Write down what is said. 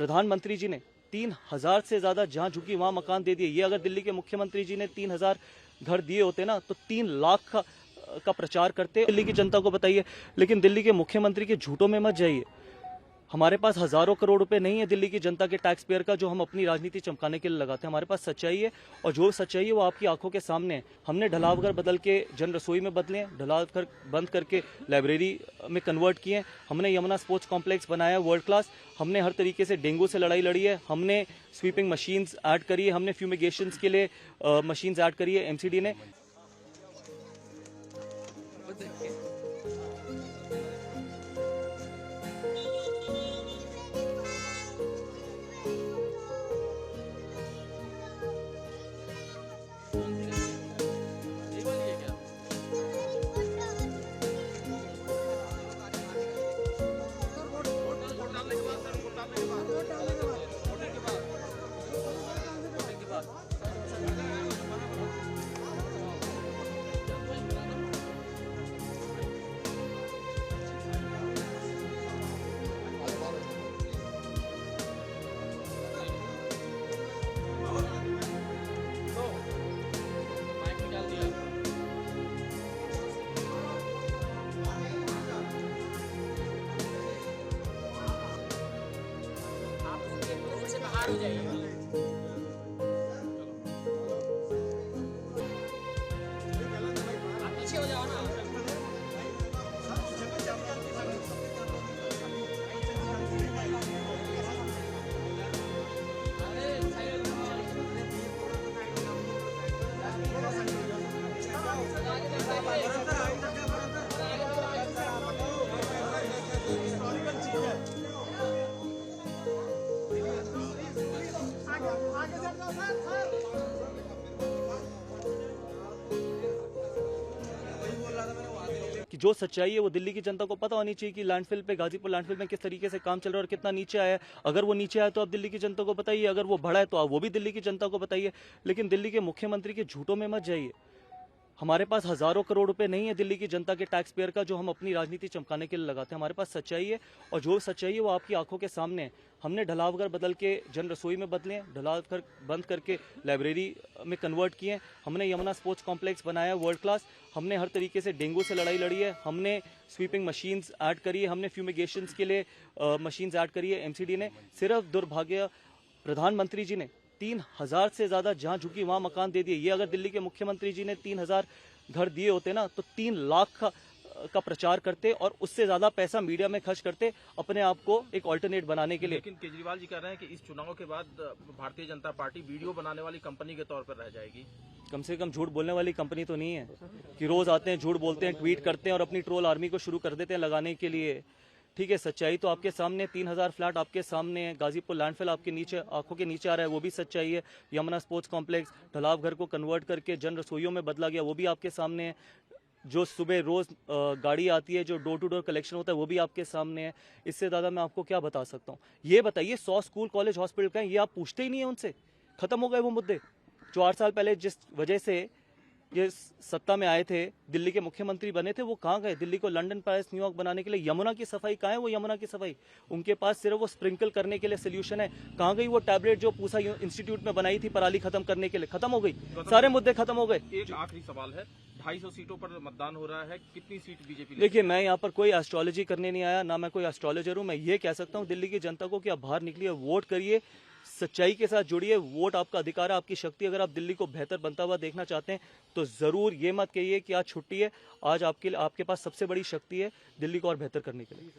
प्रधानमंत्री जी ने 3000 से ज्यादा जहां झुकी वहां मकान दे दिए। ये अगर दिल्ली के मुख्यमंत्री जी ने 3000 घर दिए होते ना तो 3 लाख का प्रचार करते, दिल्ली की जनता को बताइए। लेकिन दिल्ली के मुख्यमंत्री के झूठों में मत जाइए। हमारे पास हजारों करोड़ रुपए नहीं है दिल्ली की जनता के टैक्स पेयर का, जो हम अपनी राजनीति चमकाने के लिए लगाते हैं। हमारे पास सच्चाई है, और जो सच्चाई है वो आपकी आंखों के सामने है। हमने ढलाव घर बदल के जन रसोई में बदले हैं, ढलाव घर बंद करके लाइब्रेरी में कन्वर्ट किए हैं। हमने यमुना स्पोर्ट्स कॉम्प्लेक्स बनाया वर्ल्ड क्लास। हमने हर तरीके से डेंगू से लड़ाई लड़ी है। हमने स्वीपिंग मशीन्स ऐड करी है, हमने फ्यूमिगेशंस के लिए मशीन्स ऐड करी है एमसीडी ने। हो जाइए। आप पीछे हो जाओ ना। कि जो सच्चाई है वो दिल्ली की जनता को पता होनी चाहिए कि लैंडफिल पे, गाजीपुर लैंडफिल में किस तरीके से काम चल रहा है और कितना नीचे आया है। अगर वो नीचे आया तो आप दिल्ली की जनता को बताइए, अगर वो बढ़ा है तो आप वो भी दिल्ली की जनता को बताइए। लेकिन दिल्ली के मुख्यमंत्री के झूठों में मत जाइए। हमारे पास हजारों करोड़ रुपए नहीं है दिल्ली की जनता के टैक्स पेयर का, जो हम अपनी राजनीति चमकाने के लिए लगाते हैं। हमारे पास सच्चाई है, और जो सच्चाई है वो आपकी आंखों के सामने है। हमने ढलाव घर बदल के जन रसोई में बदले हैं, ढलाव घर बंद करके लाइब्रेरी में कन्वर्ट किए हैं। हमने यमुना स्पोर्ट्स कॉम्प्लेक्स बनाया वर्ल्ड क्लास। हमने हर तरीके से डेंगू से लड़ाई लड़ी है। हमने स्वीपिंग मशीन्स ऐड करी है, हमने फ्यूमिगेशंस के लिए मशीन्स ऐड करी है एमसीडी ने। सिर्फ दुर्भाग्य प्रधानमंत्री जी ने 3000 से ज्यादा जहां झुकी वहां मकान दे दिए। ये अगर दिल्ली के मुख्यमंत्री जी ने 3000 घर दिए होते ना तो 3 लाख का प्रचार करते और उससे ज्यादा पैसा मीडिया में खर्च करते अपने आप को एक ऑल्टरनेट बनाने के लिए। लेकिन केजरीवाल जी कह रहे हैं कि इस चुनाव के बाद भारतीय जनता पार्टी वीडियो बनाने वाली कंपनी के तौर पर रह जाएगी। कम से कम झूठ बोलने वाली कंपनी तो नहीं है कि रोज आते हैं, झूठ बोलते हैं, ट्वीट करते हैं और अपनी ट्रोल आर्मी को शुरू कर देते हैं लगाने के लिए। ठीक है, सच्चाई तो आपके सामने, 3000 फ्लैट आपके सामने है, गाजीपुर लैंडफिल आपके नीचे, आंखों के नीचे आ रहा है, वो भी सच्चाई है। यमुना स्पोर्ट्स कॉम्प्लेक्स ढलाव घर को कन्वर्ट करके जन रसोइयों में बदला गया, वो भी आपके सामने है। जो सुबह रोज गाड़ी आती है, जो डोर टू डोर कलेक्शन होता है, वो भी आपके सामने है। इससे ज्यादा मैं आपको क्या बता सकता हूँ। ये बताइए 100 स्कूल कॉलेज हॉस्पिटल का है, ये आप पूछते ही नहीं है उनसे। खत्म हो गए वो मुद्दे जो 8 साल पहले जिस वजह से ये सत्ता में आए थे, दिल्ली के मुख्यमंत्री बने थे, वो कहाँ गए? दिल्ली को लंदन, पेरिस, न्यूयॉर्क बनाने के लिए यमुना की सफाई कहाँ है? वो यमुना की सफाई उनके पास सिर्फ वो स्प्रिंकल करने के लिए सोल्यूशन है। कहाँ गई वो टैबलेट जो पूसा इंस्टीट्यूट में बनाई थी पराली खत्म करने के लिए? खत्म हो गई, सारे मुद्दे खत्म हो गए। एक आखिरी सवाल है, 250 सीटों पर मतदान हो रहा है, कितनी सीट बीजेपी? देखिए, मैं यहाँ पर कोई एस्ट्रोलॉजी करने नहीं आया, ना मैं कोई एस्ट्रोलॉजर हूँ। मैं ये कह सकता हूँ दिल्ली की जनता को कि आप बाहर निकलिए, वोट करिए, सच्चाई के साथ जुड़िए। वोट आपका अधिकार है, आपकी शक्ति। अगर आप दिल्ली को बेहतर बनता हुआ देखना चाहते हैं तो जरूर ये मत कहिए कि आज छुट्टी है। आज आपके पास सबसे बड़ी शक्ति है दिल्ली को और बेहतर करने के लिए।